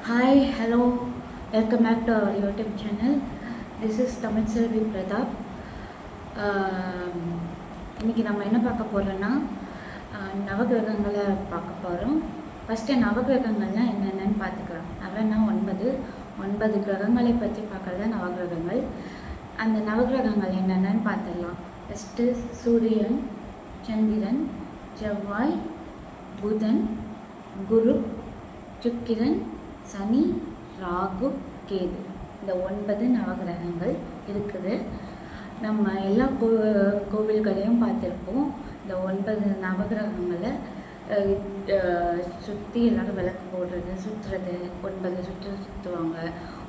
Hi, hello, welcome back to our YouTube channel. This is Tamil Selvi Pratap. இன்றைக்கி நம்ம என்ன பார்க்க போகிறோன்னா நவகிரகங்களை பார்க்க போகிறோம். ஃபஸ்ட்டு நவகிரகங்கள்னால் என்னென்னு பார்த்துக்கலாம். நவன்னா 9 கிரகங்களை பற்றி பார்க்குறது நவகிரகங்கள். அந்த நவகிரகங்கள் என்னென்னு பார்த்துடலாம். ஃபஸ்ட்டு சூரியன், சந்திரன், செவ்வாய், புதன், குரு, சுக்கிரன், சனி, ராகு, கேது. இந்த 9 நவகிரகங்கள் இருக்குது. நம்ம எல்லா கோவில்களையும் பார்த்துருப்போம். இந்த 9 நவகிரகங்களை சுற்றி எல்லோரும் விளக்கு போடுறது, சுற்றுறது, 9 சுற்றுவாங்க.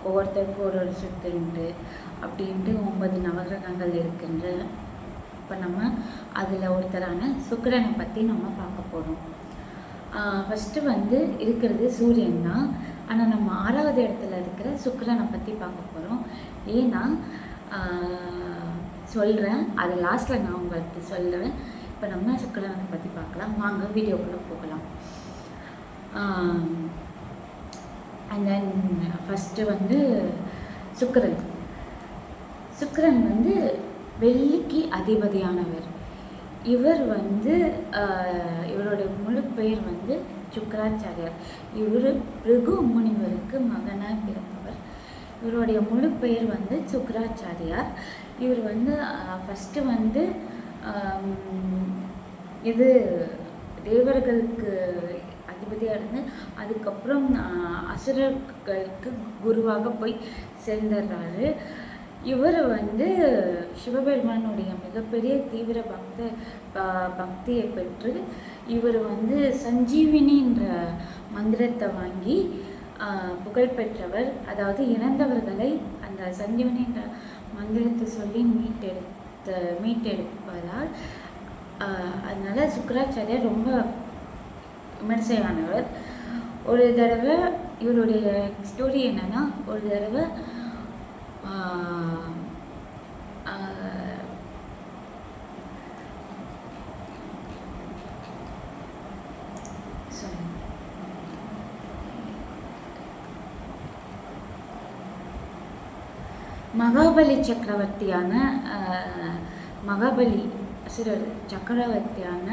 ஒவ்வொருத்தருக்கும் ஒரு சுற்று உண்டு. அப்படின்ட்டு 9 நவகிரகங்கள் இருக்கின்ற. இப்போ நம்ம அதில் ஒருத்தரான சுக்கிரனை பற்றி நம்ம பார்க்க போகிறோம். ஃபஸ்ட்டு இருக்கிறது சூரியன் தான். ஆனால் நம்ம 6வது இடத்துல இருக்கிற சுக்கிரனை பற்றி பார்க்க போகிறோம். ஏன்னா சொல்கிறேன், அது லாஸ்ட்டில் நான் உங்களுக்கு சொல்லுவேன். இப்போ நம்ம சுக்கிரனை பற்றி பார்க்கலாம். வாங்க வீடியோக்குள்ளே போகலாம். அண்ட் தென் ஃபஸ்ட்டு சுக்கிரன் வெள்ளிக்கு அதிபதியானவர். இவருடைய முழு பெயர் சுக்கராச்சாரியார். இவர் பிருகு முனிவருக்கு மகனாக பிறந்தவர். இவருடைய முழு பெயர் சுக்கராச்சாரியார். இவர் ஃபஸ்ட்டு இது தேவர்களுக்கு அதிபதியாக இருந்து அதுக்கப்புறம் அசுரர்களுக்கு குருவாக போய் சேர்ந்துடுறாரு. இவர் சிவபெருமானுடைய மிகப்பெரிய தீவிர பக்தியை பெற்று இவர் சஞ்சீவினின்ற மந்திரத்தை வாங்கி புகழ்பெற்றவர். அதாவது இறந்தவர்களை அந்த சஞ்சீவினின்ற மந்திரத்தை சொல்லி மீட்டெடுப்பதால் அதனால் சுக்கராச்சாரியார் ரொம்ப விமர்சையானவர். ஒரு தடவை இவருடைய ஸ்டோரி என்னன்னா, ஒரு தடவை மகாபலி சக்கரவர்த்தியான அசுரர் சக்கரவர்த்தியான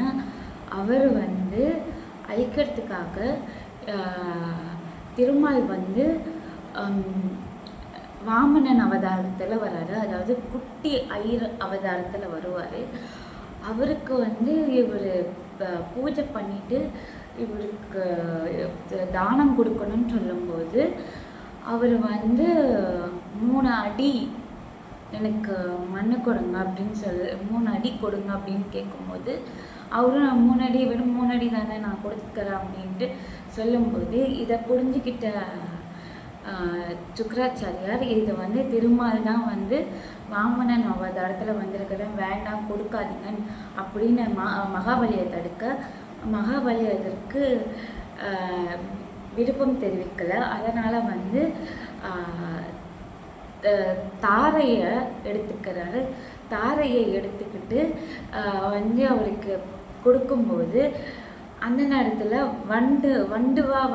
அவர் அழிக்கிறதுக்காக திருமால் வாமனன் அவதாரத்தில் வராரு. அதாவது குட்டி ஐயர் அவதாரத்தில் வருவார். அவருக்கு இவர் பூஜை பண்ணிவிட்டு இவருக்கு தானம் கொடுக்கணும்னு சொல்லும்போது அவர் 3 அடி எனக்கு மண்ணு கொடுங்க அப்படின்னு 3 அடி கொடுங்க அப்படின்னு கேட்கும்போது அவரும் 3 அடி வெறும் 3 அடி தானே நான் கொடுத்துக்கிறேன் அப்படின்ட்டு சொல்லும்போது இதை புரிஞ்சுக்கிட்ட சுக்கராச்சாரியார் இது திருமால் தான் வாமனன் அவதாரத்தில் வந்திருக்கிறேன், வேண்டாம் கொடுக்காதீங்க அப்படின்னு மகாபலியை தடுக்க மகாபலி அதற்கு விருப்பம் தெரிவிக்கலை. அதனால் தாரையை எடுத்துக்கிறாரு. தாரையை எடுத்துக்கிட்டு அவருக்கு கொடுக்கும்போது அந்த நேரத்தில் வண்டுவாக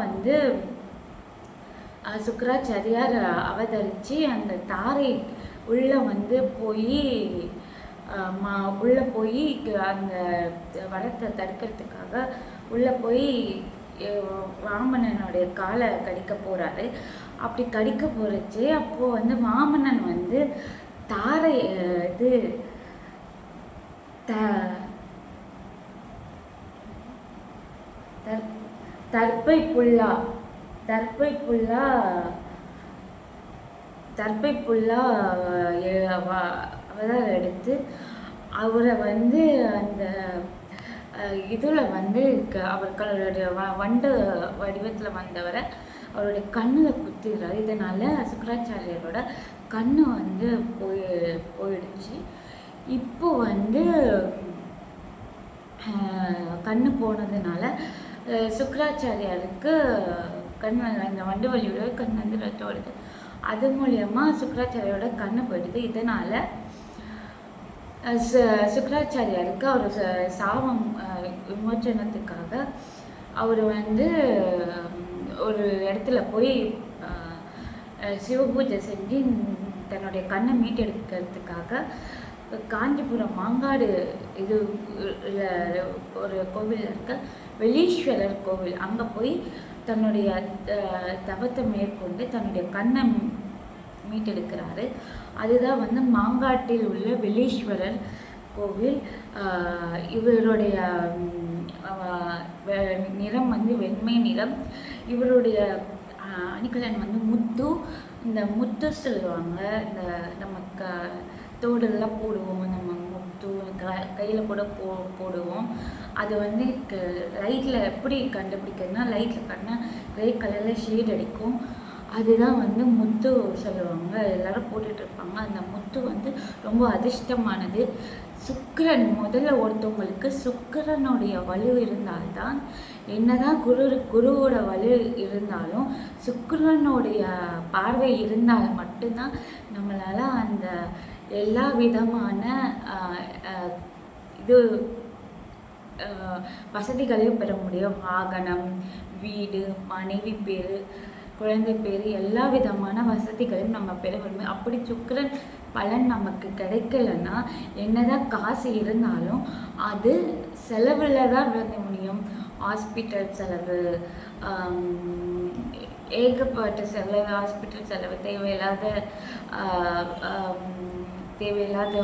சுக்கராச்சாரியார் அவதரித்து அந்த தாரை உள்ளே போய் அந்த வரத்தை தடுக்கிறதுக்காக உள்ளே போய் வாமனனுடைய காலை கடிக்க போகிறாரு. அப்படி கடிக்க போகிறச்சு அப்போது வாமனன் தாரை தர்பை புல்லா அவதாரம் எடுத்து அவரை அந்த இதில் அவர்களுடைய வண்டு வடிவத்தில் வந்தவரை அவருடைய கண்ணில் குத்திடுறாரு. இதனால் சுக்கராச்சாரியரோட கண்ணு போயிடுச்சு. இப்போ கண்ணு போனதுனால சுக்கராச்சாரியாருக்கு அந்த வண்டு வலியோட கண் ரத்தம் வருது. அது மூலயமா சுக்கராச்சாரியோட கண்ணு போயிடுது. இதனால் சுக்கராச்சாரியாருக்கு அவர் சாபம் விமோச்சனத்துக்காக அவர் ஒரு இடத்துல போய் சிவபூஜை செஞ்சு தன்னுடைய கண்ணை மீட்டெடுக்கிறதுக்காக காஞ்சிபுரம் மாங்காடு இது ஒரு கோவில் இருக்க வெள்ளீஸ்வரர் கோவில் அங்கே போய் தன்னுடைய தவத்தை மேற்கொண்டு தன்னுடைய கண்ணை மீட்டெடுக்கிறாரு. அதுதான் வந்து மாங்காட்டில் உள்ள வெள்ளீஸ்வரர் கோவில். இவருடைய நிறம் வந்து வெண்மை நிறம். இவருடைய அணிகலன் வந்து முத்து. இந்த முத்து சொல்லுவாங்க, இந்த நம்ம தோடெல்லாம் போடுவோம், நம்ம முத்து கையில் கூட போடுவோம். அது வந்து லைட்டில் எப்படி கண்டுபிடிக்கிறதுனா லைட்டில் கண்ணா கிரே கலரில் ஷேட் அடிக்கும். அதுதான் வந்து முத்து சொல்லுவாங்க, எல்லோரும் போட்டுட்ருப்பாங்க. அந்த முத்து வந்து ரொம்ப அதிர்ஷ்டமானது. சுக்கிரன் முதல்ல ஒருத்தவங்களுக்கு சுக்கிரனுடைய வலு இருந்தால்தான், என்னதான் குருவோட வலு இருந்தாலும் சுக்கிரனுடைய பார்வை இருந்தால் மட்டும்தான் நம்மளால் அந்த எல்லா விதமான இது வசதிகளையும் பெற முடியும். வாகனம், வீடு, மனைவி பேர், குழந்தை பேர், எல்லா விதமான வசதிகளையும் நம்ம பெற முடியும். அப்படி சுக்கிரன் பலன் நமக்கு கிடைக்கலன்னா என்னதான் காசு இருந்தாலும் அது செலவில் தான் வந்து முடியும். ஹாஸ்பிட்டல் செலவு, ஏகப்பட்ட செலவு, ஹாஸ்பிட்டல் செலவு, தேவையில்லாத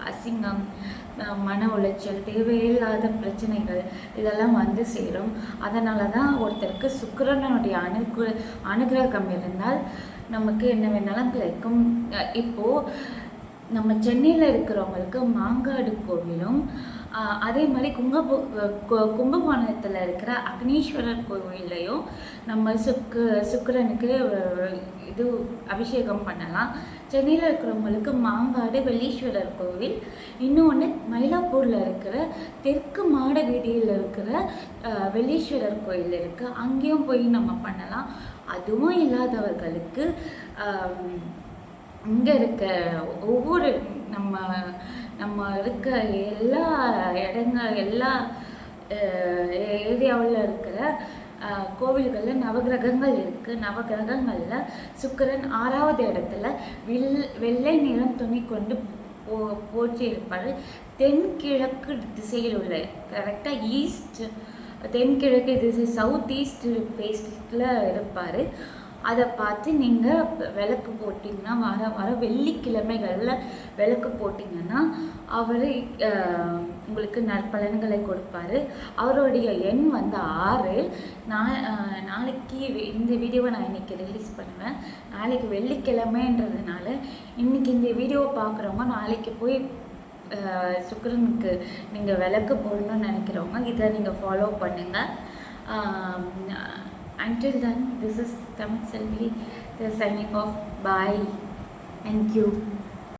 அசிங்கம், மன உளைச்சல், தேவையில்லாத பிரச்சனைகள் இதெல்லாம் வந்து சேரும். அதனால தான் ஒருத்தருக்கு சுக்கிரனுடைய அனுகிரகம் இருந்தால் நமக்கு என்ன வேணாலும் கிடைக்கும். இப்போது நம்ம சென்னையில் இருக்கிறவங்களுக்கு மாங்காடு கோவிலும், அதே மாதிரி கும்பகோணத்தில் இருக்கிற அக்னீஸ்வரர் கோவில்லையும் நம்ம சுக்கிரனுக்கு இது அபிஷேகம் பண்ணலாம். சென்னையில் இருக்கிறவங்களுக்கு மாங்காடு வெள்ளீஸ்வரர் கோவில், இன்னொன்று மயிலாப்பூரில் இருக்கிற தெற்கு மாட வீதியில் இருக்கிற வெள்ளீஸ்வரர் கோயில் இருக்குது, அங்கேயும் போய் நம்ம பண்ணலாம். அதுவும் இல்லாதவர்களுக்கு இங்கே இருக்க ஒவ்வொரு நம்ம இருக்க எல்லா எல்லா ஏரியாவில் இருக்கிற கோவில்களில் நவகிரகங்கள் இருக்குது. நவகிரகங்களில் சுக்கிரன் 6வது இடத்துல வெள்ளை நிறம் துணி கொண்டு போற்றி இருப்பார். தென்கிழக்கு திசையில் உள்ள கரெக்டாக தென்கிழக்கு திசை சவுத் ஈஸ்ட் ஃபேஸில் இருப்பார். அதை பார்த்து நீங்கள் விளக்கு போட்டிங்கன்னா, வர வெள்ளிக்கிழமைகளில் விளக்கு போட்டிங்கன்னா அவர் உங்களுக்கு நற்பலன்களை கொடுப்பார். அவருடைய எண் வந்து 6. நாளைக்கு இந்த வீடியோவை நான் இன்றைக்கி ரிலீஸ் பண்ணுவேன். நாளைக்கு வெள்ளிக்கிழமைன்றதுனால இன்றைக்கி இந்த வீடியோவை பார்க்குறவங்க நாளைக்கு போய் சுக்கிரனுக்கு நீங்கள் விளக்கு போடணும்னு நினைக்கிறவங்க இதை நீங்கள் ஃபாலோ பண்ணுங்கள். Until then, this is Tamil Selvi. They're signing off. Bye. Thank you.